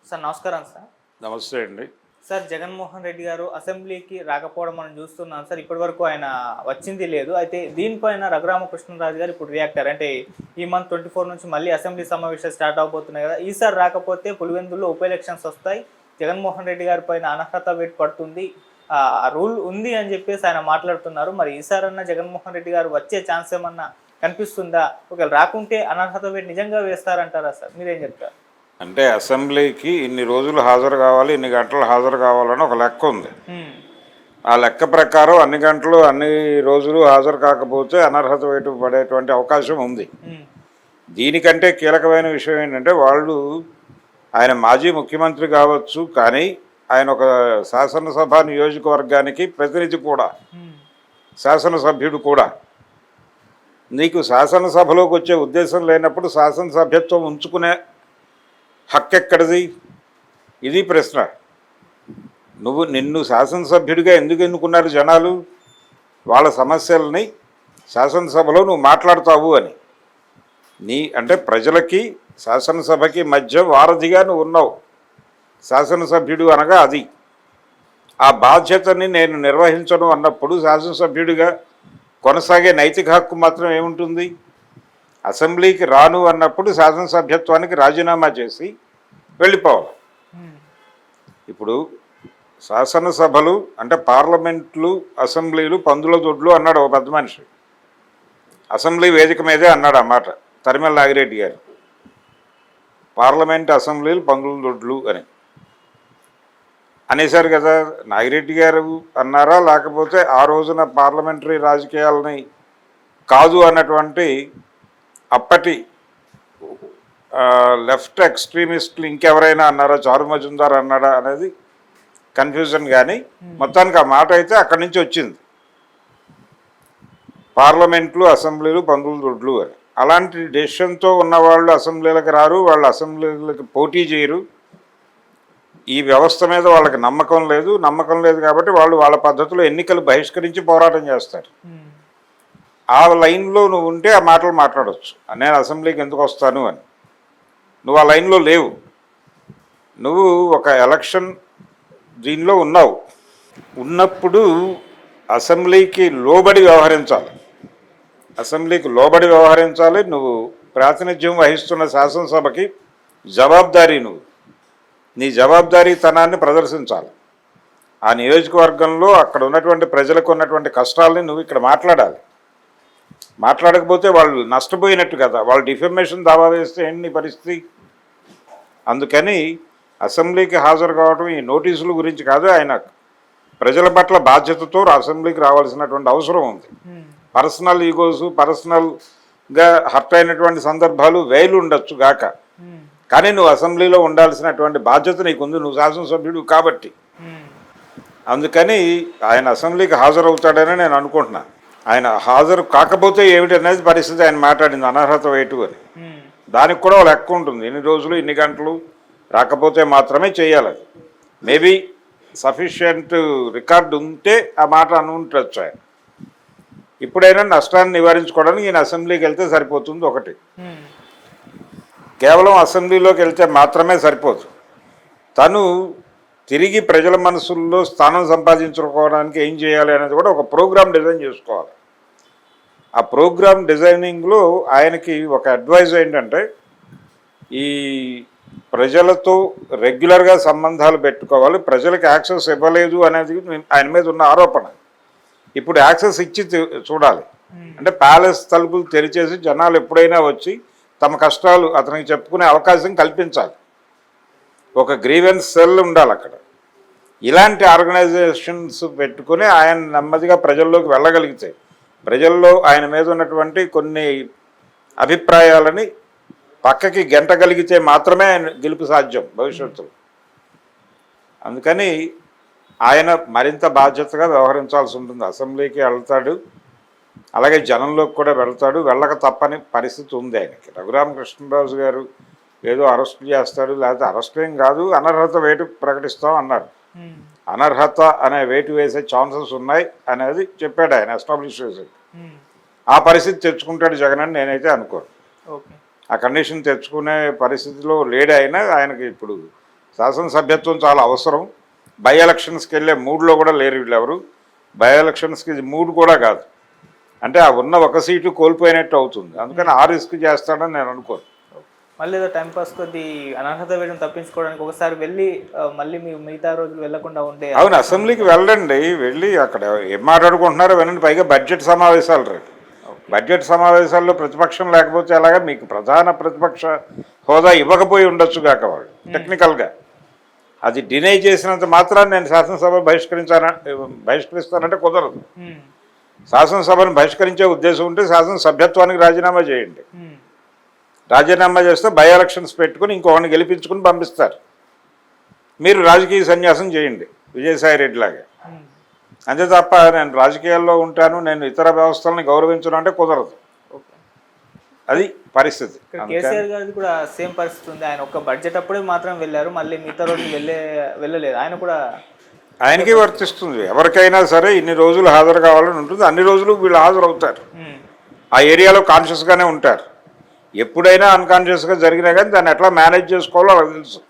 Sir నమస్కారం sir. నమస్తే అండి. సార్ జగన్మోహన్ రెడ్డి గారు అసెంబ్లీకి రాకపోవడం మనం చూస్తున్నాం సార్. ఇప్పటివరకు ఆయన వచ్చింది లేదు. అయితే దీనిపైన రఘురామకృష్ణరాజు గారు ఇప్పుడు రియాక్ట్ అయ్యారు. అంటే ఈ మంత్ 24 నుంచి మళ్ళీ అసెంబ్లీ సమావేశాలు స్టార్ట్ అవబోతున్నాయి కదా. ఈసారి రాకపోతే పులివెందుల్లో ఉప ఎలక్షన్స్ వస్తాయి. జగన్మోహన్ రెడ్డి గారి పైన అనర్హత వేటు పడుతుంది, రూల్ ఉంది అని చెప్పేసి ఆయన మాట్లాడుతున్నారు. మరి ఈసారన్నా జగన్మోహన్ రెడ్డి గారు వచ్చే ఛాన్స్ ఏమన్నా కనిపిస్తుందా? ఒకవేళ రాకుంటే అనర్హత వేటు నిజంగా వేస్తారంటారా సార్? మీరేం చెప్తారు? అంటే అసెంబ్లీకి ఇన్ని రోజులు హాజరు కావాలి, ఇన్ని గంటలు హాజరు కావాలని ఒక లెక్క ఉంది. ఆ లెక్క ప్రకారం అన్ని గంటలు అన్ని రోజులు హాజరు కాకపోతే అనర్హత వేటు పడేటువంటి అవకాశం ఉంది. దీనికంటే కీలకమైన విషయం ఏంటంటే ఆయన మాజీ ముఖ్యమంత్రి కావచ్చు, కానీ ఆయన ఒక శాసనసభ నియోజకవర్గానికి ప్రతినిధి కూడా, శాసనసభ్యుడు కూడా. నీకు శాసనసభలోకి వచ్చే ఉద్దేశం లేనప్పుడు శాసనసభ్యత్వం ఉంచుకునే హక్కు ఎక్కడిది? ఇది ప్రశ్న. నిన్ను శాసనసభ్యుడిగా ఎందుకు ఎన్నుకున్నారు జనాలు? వాళ్ళ సమస్యలని శాసనసభలో నువ్వు మాట్లాడతావు అని. అంటే ప్రజలకి శాసనసభకి మధ్య వారధిగా నువ్వు ఉన్నావు. శాసనసభ్యుడు అనగా అది. ఆ బాధ్యతని నేను నిర్వహించను అన్నప్పుడు శాసనసభ్యుడిగా కొనసాగే నైతిక హక్కు మాత్రం ఏముంటుంది? అసెంబ్లీకి రాను అన్నప్పుడు శాసనసభ్యత్వానికి రాజీనామా చేసి వెళ్ళిపోవాలి. ఇప్పుడు శాసనసభలు అంటే పార్లమెంట్లు, అసెంబ్లీలు పందుల దొడ్లు అన్నాడు ఒక పెద్ద మనిషి. అసెంబ్లీ వేదిక మీదే అన్నాడు ఆ మాట తరిమల నాగిరెడ్డి గారు. పార్లమెంట్, అసెంబ్లీలు పందుల దొడ్లు అనేసారు కదా. నాగిరెడ్డి గారు అన్నారా, లేకపోతే ఆ రోజున పార్లమెంటరీ రాజకీయాలని కాదు అన్నటువంటి అప్పటి లెఫ్ట్ ఎక్స్ట్రీమిస్టులు ఇంకెవరైనా అన్నారా, చారు మజుందార్ అన్నాడా అనేది కన్ఫ్యూజన్. కానీ మొత్తానికి ఆ మాట అయితే అక్కడి నుంచి వచ్చింది. పార్లమెంట్లు, అసెంబ్లీలు పందుల దొడ్లు అని. అలాంటి డెసిషన్తో ఉన్నవాళ్ళు అసెంబ్లీలకు రారు, వాళ్ళు అసెంబ్లీలకు పోటీ చేయరు. ఈ వ్యవస్థ మీద వాళ్ళకి నమ్మకం లేదు కాబట్టి వాళ్ళు వాళ్ళ పద్ధతిలో ఎన్నికలు బహిష్కరించి పోరాటం చేస్తారు. ఆ లైన్లో నువ్వు ఉంటే ఆ మాటలు మాట్లాడవచ్చు. నేను అసెంబ్లీకి ఎందుకు వస్తాను అని. నువ్వు ఆ లైన్లో లేవు. నువ్వు ఒక ఎలక్షన్ దీనిలో ఉన్నావు. ఉన్నప్పుడు అసెంబ్లీకి లోబడి వ్యవహరించాలి. నువ్వు ప్రాతినిధ్యం వహిస్తున్న శాసనసభకి జవాబుదారీ. నీ జవాబుదారీతనాన్ని ప్రదర్శించాలి. ఆ నియోజకవర్గంలో అక్కడ ఉన్నటువంటి ప్రజలకు ఉన్నటువంటి కష్టాలని నువ్వు ఇక్కడ మాట్లాడాలి. మాట్లాడకపోతే వాళ్ళు నష్టపోయినట్టు కదా. వాళ్ళు డిఫెమేషన్ దావా వేస్తే ఏంటి పరిస్థితి? అందుకని అసెంబ్లీకి హాజరు కావడం ఈ నోటీసుల గురించి కాదు, ఆయన ప్రజల పట్ల బాధ్యతతో అసెంబ్లీకి రావాల్సినటువంటి అవసరం ఉంది. పర్సనల్ ఈగోస్, పర్సనల్గా హర్ట్ అయినటువంటి సందర్భాలు వేలు ఉండొచ్చు గాక, కానీ నువ్వు అసెంబ్లీలో ఉండాల్సినటువంటి బాధ్యత నీకుంది. నువ్వు శాసనసభ్యుడు కాబట్టి. అందుకని ఆయన అసెంబ్లీకి హాజరవుతాడని నేను అనుకుంటున్నాను. ఆయన హాజరు కాకపోతే ఏమిటి అనేది పరిస్థితి ఆయన మాట్లాడింది, అనర్హత వేటు అని. దానికి కూడా ఒక లెక్క ఉంటుంది. ఎన్ని రోజులు, ఇన్ని గంటలు రాకపోతే మాత్రమే చేయాలి. మేబీ సఫిషియంట్ రికార్డు ఉంటే ఆ మాట అనుకుంటచ్చు ఆయన. ఇప్పుడైనా నష్టాన్ని నివారించుకోవడానికి ఈయన అసెంబ్లీకి వెళ్తే సరిపోతుంది. ఒకటి, కేవలం అసెంబ్లీలోకి వెళ్తే మాత్రమే సరిపోదు. తను తిరిగి ప్రజల మనసుల్లో స్థానం సంపాదించుకోవడానికి ఏం చేయాలి అనేది కూడా ఒక ప్రోగ్రామ్ డిజైన్ చేసుకోవాలి. ఆ ప్రోగ్రామ్ డిజైనింగ్లో ఆయనకి ఒక అడ్వైజ్ ఏంటంటే, ఈ ప్రజలతో రెగ్యులర్గా సంబంధాలు పెట్టుకోవాలి. ప్రజలకు యాక్సెస్ ఇవ్వలేదు అనేది ఆయన మీద ఉన్న ఆరోపణ. ఇప్పుడు యాక్సెస్ ఇచ్చి చూడాలి. అంటే ప్యాలెస్ తలుపులు తెరిచేసి జనాలు ఎప్పుడైనా వచ్చి తమ కష్టాలు అతనికి చెప్పుకునే అవకాశం కల్పించాలి. ఒక గ్రీవెన్స్ సెల్ ఉండాలి అక్కడ. ఇలాంటి ఆర్గనైజేషన్స్ పెట్టుకుని ఆయన నెమ్మదిగా ప్రజల్లోకి వెళ్ళగలిగితే, ప్రజల్లో ఆయన మీద ఉన్నటువంటి కొన్ని అభిప్రాయాలని పక్కకి గెంటగలిగితే మాత్రమే ఆయన గెలుపు సాధ్యం భవిష్యత్తులో. అందుకని ఆయన మరింత బాధ్యతగా వ్యవహరించాల్సి ఉంటుంది. అసెంబ్లీకి వెళ్తాడు, అలాగే జనంలోకి కూడా వెళ్తాడు. వెళ్ళక తప్పని పరిస్థితి ఉంది ఆయనకి. రఘురామకృష్ణరాజు గారు ఏదో అరెస్ట్ చేస్తాడు, లేకపోతే అరెస్ట్ ఏం కాదు, అనర్హత వేటు ప్రకటిస్తాం అన్నారు. అనర్హత అనే వేటు వేసే ఛాన్సెస్ ఉన్నాయి అనేది చెప్పాడు ఆయన, ఎస్టాబ్లిష్ చేసి. ఆ పరిస్థితి తెచ్చుకుంటాడు జగన్ అని నేనైతే అనుకోను. ఆ కండిషన్ తెచ్చుకునే పరిస్థితిలో లేడు ఆయన. ఆయనకి ఇప్పుడు శాసనసభ్యత్వం చాలా అవసరం. బై ఎలక్షన్స్కి వెళ్ళే మూడ్లో కూడా లేరు వీళ్ళెవరు. బై ఎలక్షన్స్కి మూడ్ కూడా కాదు. అంటే ఆ ఉన్న ఒక సీటు కోల్పోయినట్టు అవుతుంది. అందుకని ఆ రిస్క్ చేస్తాడని నేను అనుకోను. మళ్ళీ ఏదో టైంపాస్ కొద్ది అనర్హత వేయడం తప్పించుకోవడానికి ఒకసారి వెళ్ళి మళ్ళీ మీ మిగతా రోజులు వెళ్లకుండా ఉండే. అవును, అసెంబ్లీకి వెళ్ళండి, వెళ్ళి అక్కడ ఏం మాట్లాడుకుంటున్నారో వినండి. పైగా బడ్జెట్ సమావేశాలు రేపు. బడ్జెట్ సమావేశాల్లో ప్రతిపక్షం లేకపోతే ఎలాగా? మీకు ప్రధాన ప్రతిపక్ష హోదా ఇవ్వకపోయి ఉండొచ్చు కాక వాళ్ళు టెక్నికల్గా. అది డినై చేసినంత మాత్రాన్ని నేను శాసనసభ బహిష్కరిస్తానంటే కుదరదు. శాసనసభను బహిష్కరించే ఉద్దేశం ఉంటే శాసనసభ్యత్వానికి రాజీనామా చేయండి. రాజీనామా చేస్తే బై ఎలక్షన్స్ పెట్టుకుని ఇంకొకరిని గెలిపించుకుని పంపిస్తారు. మీరు రాజకీయ సన్యాసం చేయండి విజయసాయి రెడ్డి లాగా. అంతే తప్ప నేను రాజకీయాల్లో ఉంటాను, నేను ఇతర వ్యవస్థలను గౌరవించను అంటే కుదరదు. అది పరిస్థితి. కేసీఆర్ గారిది కూడా సేమ్ పరిస్థితి ఉంది. ఆయన ఒక బడ్జెట్ అప్పుడే మాత్రం వెళ్ళారు, మళ్ళీ మిగతా రోజులు వెళ్ళలేదు. ఆయన కూడా ఆయనకి వర్తిస్తుంది. ఎవరికైనా సరే ఇన్ని రోజులు హాజరు కావాలని ఉంటుంది. అన్ని రోజులు వీళ్ళు హాజరవుతారు. ఆ ఏరియాలో కాన్షియస్గానే ఉంటారు. ఎప్పుడైనా అన్కాన్షియస్గా జరిగినా కానీ దాన్ని ఎట్లా మేనేజ్ చేసుకోవాలో వాళ్ళకి తెలుసు.